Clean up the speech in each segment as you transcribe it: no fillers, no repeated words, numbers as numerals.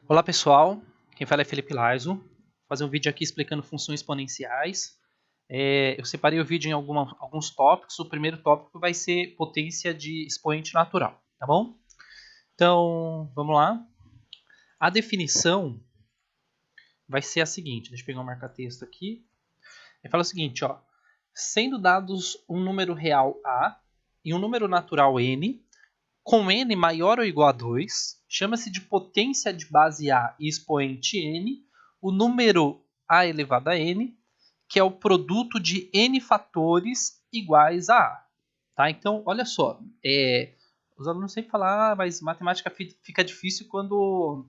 Olá pessoal, quem fala é Felipe Laiso. Vou fazer um vídeo aqui explicando funções exponenciais. Eu separei o vídeo em alguns tópicos. O primeiro tópico vai ser potência de expoente natural, tá bom? Então, vamos lá. A definição vai ser a seguinte, deixa eu pegar um marca-texto aqui. Ele fala o seguinte, ó, sendo dados um número real A e um número natural N, com n maior ou igual a 2, chama-se de potência de base A e expoente n, o número A elevado a n, que é o produto de n fatores iguais a A. Tá? Então, olha só, os alunos sempre falam, mas matemática fica difícil quando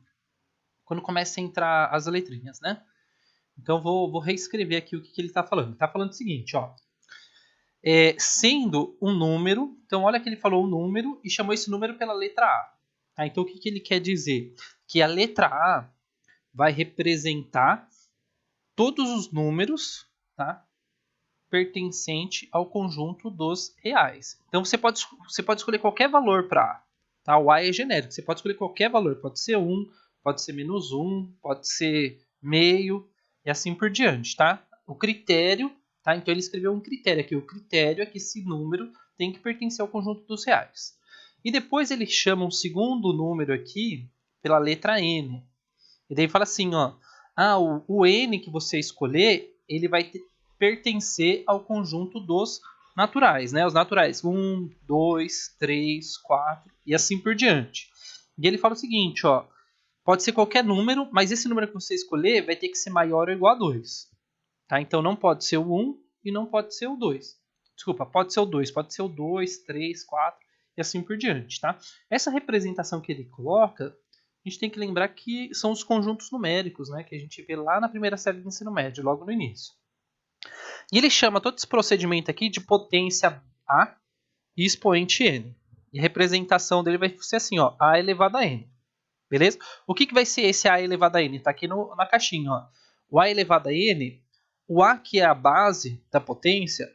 começa a entrar as letrinhas, né? Então, vou reescrever aqui o que ele está falando. Ele está falando o seguinte, ó, sendo um número, então olha que ele falou um número e chamou esse número pela letra A. Tá? Então o que ele quer dizer? Que a letra A vai representar todos os números, tá? Pertencente ao conjunto dos reais. Então você pode escolher qualquer valor para A. Tá? O A é genérico, você pode escolher qualquer valor, pode ser 1, pode ser -1, pode ser meio e assim por diante, tá? O critério, tá? Então ele escreveu um critério aqui, o critério é que esse número tem que pertencer ao conjunto dos reais. E depois ele chama um segundo número aqui pela letra N. E daí fala assim, ó, o N que você escolher, ele vai pertencer ao conjunto dos naturais, né? Os naturais, 1, 2, 3, 4 e assim por diante. E ele fala o seguinte, ó, pode ser qualquer número, mas esse número que você escolher vai ter que ser maior ou igual a 2. Tá? Então não pode ser o 1 e não pode ser o 2. Desculpa, pode ser o 2, pode ser o 2, 3, 4 e assim por diante. Tá? Essa representação que ele coloca, a gente tem que lembrar que são os conjuntos numéricos, né, que a gente vê lá na primeira série do ensino médio, logo no início. E ele chama todo esse procedimento aqui de potência A e expoente N. E a representação dele vai ser assim, ó, A elevado a N. Beleza? O que vai ser esse A elevado a N? Está aqui na caixinha. Ó. O A elevado a N, o A que é a base da potência,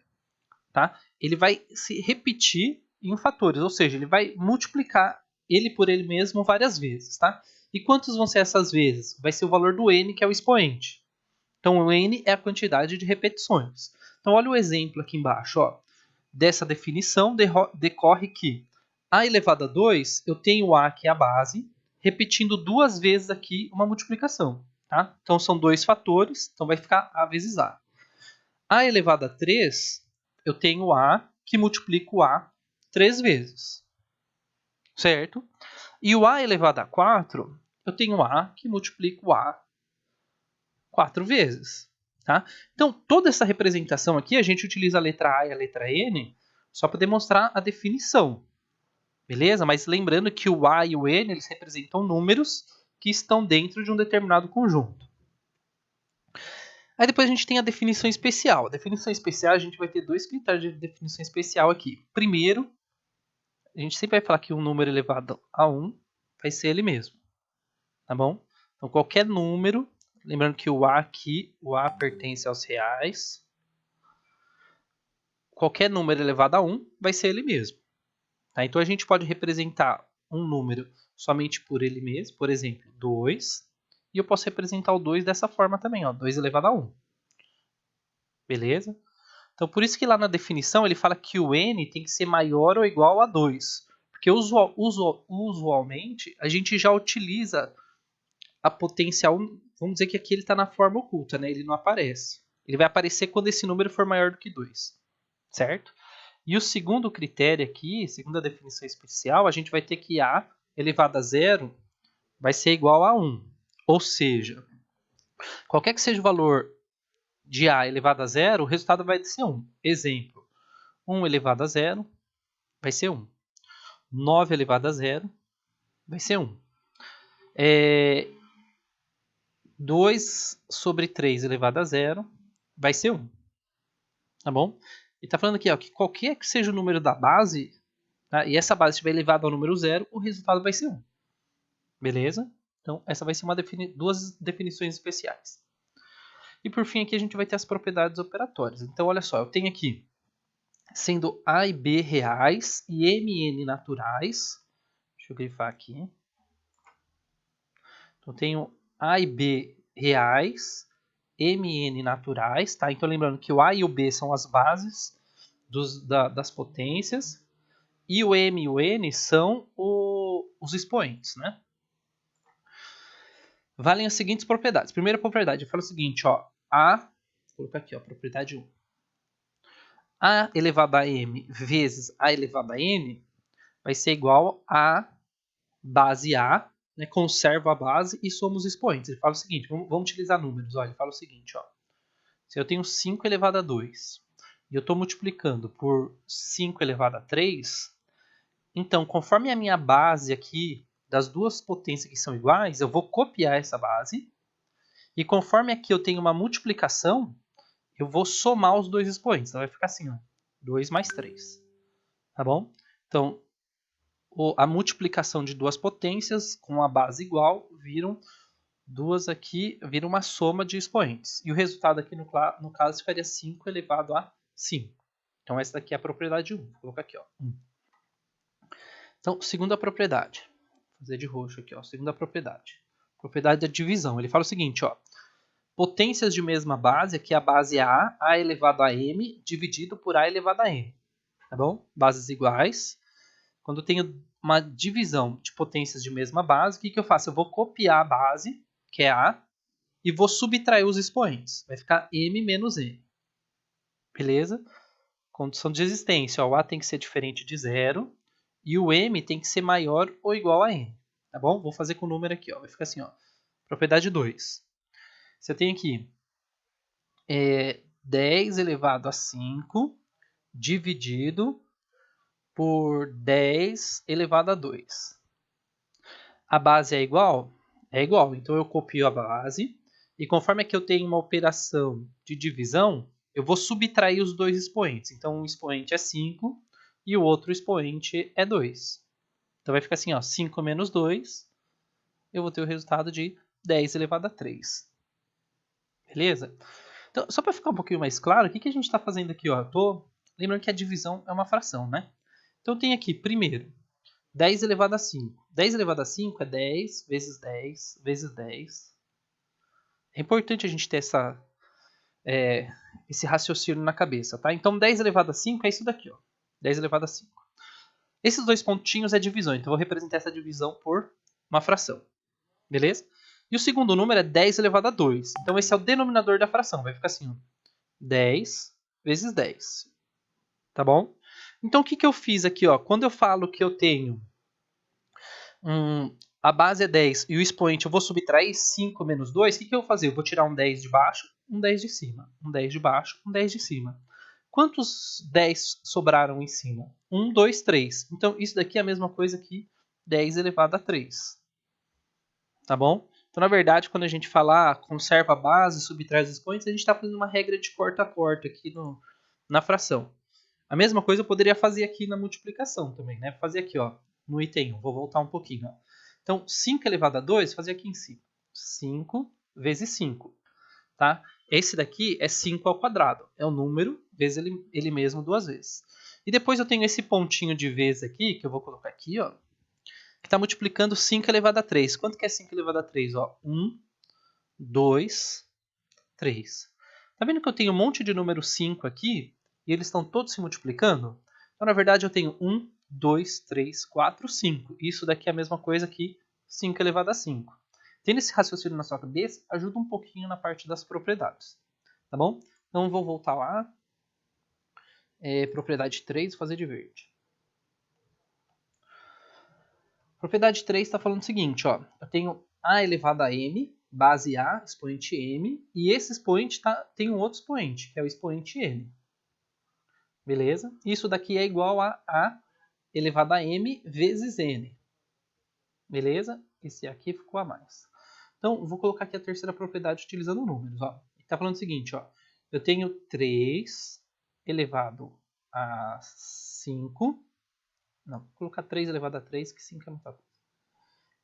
tá? Ele vai se repetir em fatores, ou seja, ele vai multiplicar ele por ele mesmo várias vezes. Tá? E quantas vão ser essas vezes? Vai ser o valor do N, que é o expoente. Então, o N é a quantidade de repetições. Então, olha o exemplo aqui embaixo. Ó. Dessa definição decorre que A elevado a 2, eu tenho A, que é a base, repetindo duas vezes aqui uma multiplicação. Tá? Então, são dois fatores, então vai ficar A vezes A. A elevado a 3, eu tenho A, que multiplica o A 3 vezes. Certo? E o A elevado a 4, eu tenho A, que multiplica o A 4 vezes. Tá? Então, toda essa representação aqui, a gente utiliza a letra A e a letra N só para demonstrar a definição. Beleza? Mas lembrando que o A e o N eles representam números que estão dentro de um determinado conjunto. Aí depois a gente tem a definição especial. A definição especial, a gente vai ter dois critérios de definição especial aqui. Primeiro, a gente sempre vai falar que um número elevado a 1 vai ser ele mesmo. Tá bom? Então, qualquer número, lembrando que o A aqui, o A pertence aos reais. Qualquer número elevado a 1 vai ser ele mesmo. Tá? Então, a gente pode representar um número somente por ele mesmo, por exemplo, 2. E eu posso representar o 2 dessa forma também, ó, 2 elevado a 1. Beleza? Então, por isso que lá na definição ele fala que o n tem que ser maior ou igual a 2. Porque usualmente a gente já utiliza a potencial, vamos dizer que aqui ele está na forma oculta, né? Ele não aparece. Ele vai aparecer quando esse número for maior do que 2. Certo? E o segundo critério aqui, segunda definição especial, a gente vai ter que A elevado a zero vai ser igual a 1. Ou seja, qualquer que seja o valor de A elevado a zero, o resultado vai ser 1. Exemplo, 1 elevado a zero vai ser 1. 9 elevado a zero vai ser 1. 2 sobre 3 elevado a zero vai ser 1. Tá bom? Ele está falando aqui ó, que qualquer que seja o número da base, tá, e essa base estiver elevada ao número zero, o resultado vai ser 1. Beleza? Então, essa vai ser duas definições especiais. E por fim, aqui a gente vai ter as propriedades operatórias. Então, olha só, eu tenho aqui, sendo A e B reais e MN naturais. Deixa eu grifar aqui. Eu tenho A e B reais, M e N naturais, tá? Então lembrando que o A e o B são as bases das potências e o M e o N são os expoentes, né? Valem as seguintes propriedades. Primeira propriedade, eu falo o seguinte, ó, vou colocar aqui, ó, propriedade 1. A elevado a M vezes A elevado a N vai ser igual a base A, né, conserva a base e somos expoentes. Ele fala o seguinte, vamos utilizar números. Olha, ele fala o seguinte, ó, se eu tenho 5 elevado a 2 e eu estou multiplicando por 5 elevado a 3, então, conforme a minha base aqui, das duas potências que são iguais, eu vou copiar essa base, e conforme aqui eu tenho uma multiplicação, eu vou somar os dois expoentes. Então vai ficar assim, ó, 2 mais 3. Tá bom? Então, a multiplicação de duas potências com a base igual viram uma soma de expoentes. E o resultado aqui no caso ficaria 5 elevado a 5. Então essa daqui é a propriedade 1. Vou colocar aqui, ó, 1. Então, segunda propriedade. Vou fazer de roxo aqui, ó, segunda propriedade. Propriedade da divisão. Ele fala o seguinte, ó, potências de mesma base, aqui a base é A elevado a M, dividido por A elevado a N. Tá bom? Bases iguais. Quando eu tenho uma divisão de potências de mesma base, o que eu faço? Eu vou copiar a base, que é A, e vou subtrair os expoentes. Vai ficar M menos N. Beleza? Condição de existência. Ó, o A tem que ser diferente de zero e o M tem que ser maior ou igual a N. Tá bom? Vou fazer com o número aqui. Ó. Vai ficar assim. Ó. Propriedade 2. Você tem aqui 10 elevado a 5 dividido por 10 elevado a 2. A base é igual? É igual. Então eu copio a base e conforme aqui eu tenho uma operação de divisão, eu vou subtrair os dois expoentes. Então um expoente é 5 e o outro expoente é 2. Então vai ficar assim, ó, 5 menos 2, eu vou ter o resultado de 10 elevado a 3. Beleza? Então, só para ficar um pouquinho mais claro, o que a gente está fazendo aqui? Ó? Lembrando que a divisão é uma fração, né? Então tem aqui, primeiro, 10 elevado a 5. 10 elevado a 5 é 10 vezes 10 vezes 10. É importante a gente ter esse raciocínio na cabeça, tá? Então 10 elevado a 5 é isso daqui, ó. 10 elevado a 5. Esses dois pontinhos é divisão, então eu vou representar essa divisão por uma fração. Beleza? E o segundo número é 10 elevado a 2. Então esse é o denominador da fração. Vai ficar assim, ó, 10 vezes 10. Tá bom? Então o que eu fiz aqui? Ó? Quando eu falo que eu tenho a base é 10 e o expoente eu vou subtrair 5 menos 2, o que eu vou fazer? Eu vou tirar um 10 de baixo, um 10 de cima. Um 10 de baixo, um 10 de cima. Quantos 10 sobraram em cima? 1, 2, 3. Então isso daqui é a mesma coisa que 10 elevado a 3. Tá bom? Então, na verdade, quando a gente falar conserva a base, subtrai os expoentes, a gente está fazendo uma regra de corta a corta aqui na fração. A mesma coisa eu poderia fazer aqui na multiplicação também, né? Fazer aqui, ó, no item 1. Vou voltar um pouquinho. Ó. Então, 5 elevado a 2, fazer aqui em cima. 5 vezes 5. Tá? Esse daqui é 5 ao quadrado. É o número vezes ele mesmo duas vezes. E depois eu tenho esse pontinho de vezes aqui, que eu vou colocar aqui, ó, que está multiplicando 5 elevado a 3. Quanto que é 5 elevado a 3? Ó, 1, 2, 3. Tá vendo que eu tenho um monte de número 5 aqui e eles estão todos se multiplicando? Então, na verdade, eu tenho 1, 2, 3, 4, 5. Isso daqui é a mesma coisa que 5 elevado a 5. Tendo esse raciocínio na sua cabeça, ajuda um pouquinho na parte das propriedades. Tá bom? Então, vou voltar lá. Propriedade 3, fazer de verde. Propriedade 3 está falando o seguinte, ó, eu tenho A elevado a M, base A, expoente M, e esse expoente tem um outro expoente, que é o expoente N. Beleza? Isso daqui é igual a A elevado a M vezes N. Beleza? Esse aqui ficou a mais. Então, vou colocar aqui a terceira propriedade utilizando números. Está falando o seguinte, ó, eu tenho 3 elevado a 5. Não, vou colocar 3 elevado a 3, que 5 é muita coisa.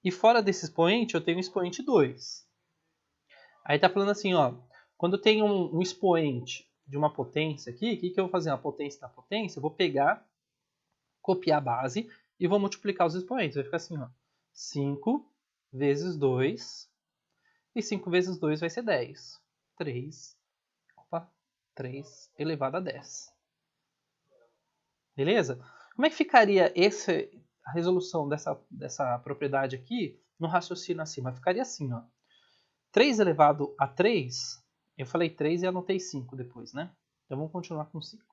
E fora desse expoente, eu tenho o expoente 2. Aí tá falando assim, ó, quando eu tenho um expoente de uma potência aqui, o que eu vou fazer? Uma potência da potência, eu vou pegar, copiar a base e vou multiplicar os expoentes. Vai ficar assim, ó, 5 vezes 2 E 5 vezes 2 vai ser 10. 3 elevado a 10. Beleza? Como é que ficaria a resolução dessa propriedade aqui no raciocínio acima? Ficaria assim, ó. 3 elevado a 3, eu falei 3 e anotei 5 depois, né? Então vamos continuar com 5.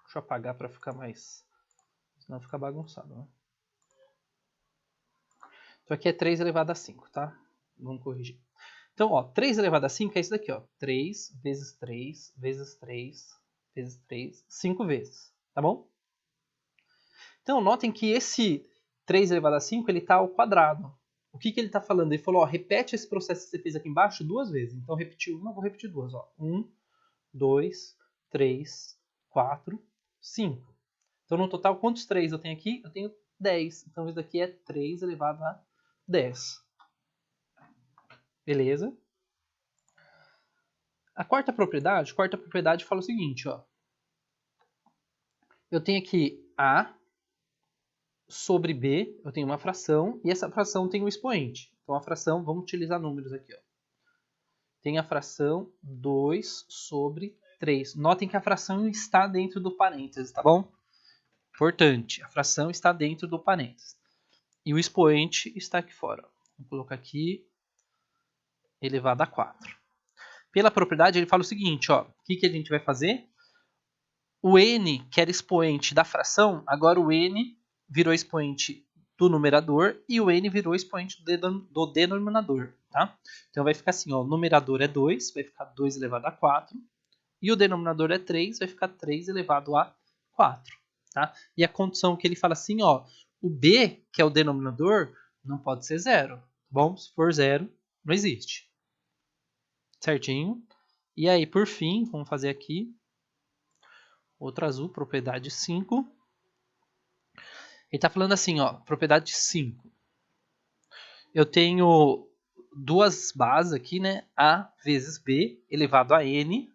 Deixa eu apagar para ficar mais... senão fica bagunçado, né? Então aqui é 3 elevado a 5, tá? Vamos corrigir. Então, ó, 3 elevado a 5 é isso daqui, ó. 3 vezes 3 vezes 3 vezes 3, 5 vezes, tá bom? Então, notem que esse 3 elevado a 5, ele está ao quadrado. O que ele está falando? Ele falou, ó, repete esse processo que você fez aqui embaixo 2 vezes. Então, repetiu uma, vou repetir 2. Ó. 1, 2, 3, 4, 5. Então, no total, quantos 3 eu tenho aqui? Eu tenho 10. Então, isso daqui é 3 elevado a 10. Beleza? A quarta propriedade fala o seguinte, ó. Eu tenho aqui A sobre B, eu tenho uma fração, e essa fração tem um expoente. Então, a fração, vamos utilizar números aqui, ó. Tem a fração 2 sobre 3. Notem que a fração está dentro do parênteses, tá bom? Importante, a fração está dentro do parênteses. E o expoente está aqui fora. Vou colocar aqui, elevado a 4. Pela propriedade, ele fala o seguinte, ó. O que a gente vai fazer? O n, que era expoente da fração, agora o n virou expoente do numerador e o n virou expoente do denominador, tá? Então vai ficar assim, ó, o numerador é 2, vai ficar 2 elevado a 4, e o denominador é 3, vai ficar 3 elevado a 4, tá? E a condição que ele fala assim, ó, o b, que é o denominador, não pode ser 0, tá bom? Se for 0, não existe. Certinho? E aí, por fim, vamos fazer aqui, outro azul, propriedade 5. Ele está falando assim, ó, propriedade 5. Eu tenho duas bases aqui, né? A vezes B elevado a N,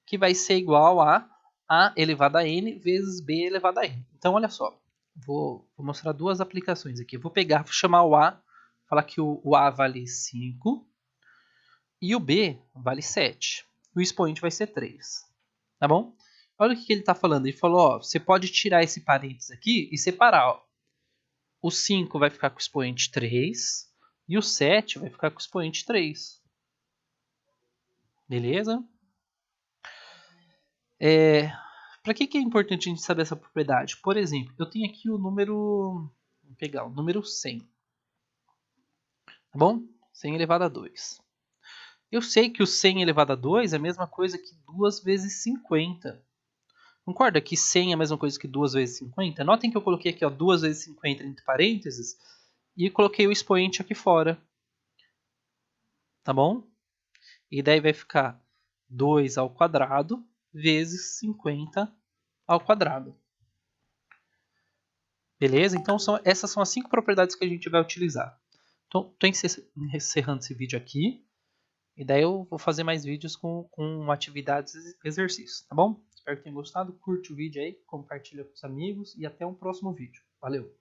que vai ser igual a A elevado a N vezes B elevado a N. Então, olha só. Vou mostrar duas aplicações aqui. Vou chamar o A, falar que o A vale 5 e o B vale 7. O expoente vai ser 3. Tá bom? Olha o que ele está falando. Ele falou, ó, você pode tirar esse parênteses aqui e separar, ó. O 5 vai ficar com o expoente 3 e o 7 vai ficar com o expoente 3. Beleza? Para que é importante a gente saber essa propriedade? Por exemplo, eu tenho aqui o número... Vamos pegar o número 100. Tá bom? 100 elevado a 2. Eu sei que o 100 elevado a 2 é a mesma coisa que 2 vezes 50. Concorda que 100 é a mesma coisa que 2 vezes 50? Notem que eu coloquei aqui ó, 2 vezes 50 entre parênteses e coloquei o expoente aqui fora. Tá bom? E daí vai ficar 2 ao quadrado vezes 50 ao quadrado. Beleza? Então, essas são as 5 propriedades que a gente vai utilizar. Então, estou encerrando esse vídeo aqui. E daí eu vou fazer mais vídeos com atividades e exercícios, tá bom? Espero que tenham gostado. Curte o vídeo aí, compartilha com os amigos e até um próximo vídeo. Valeu!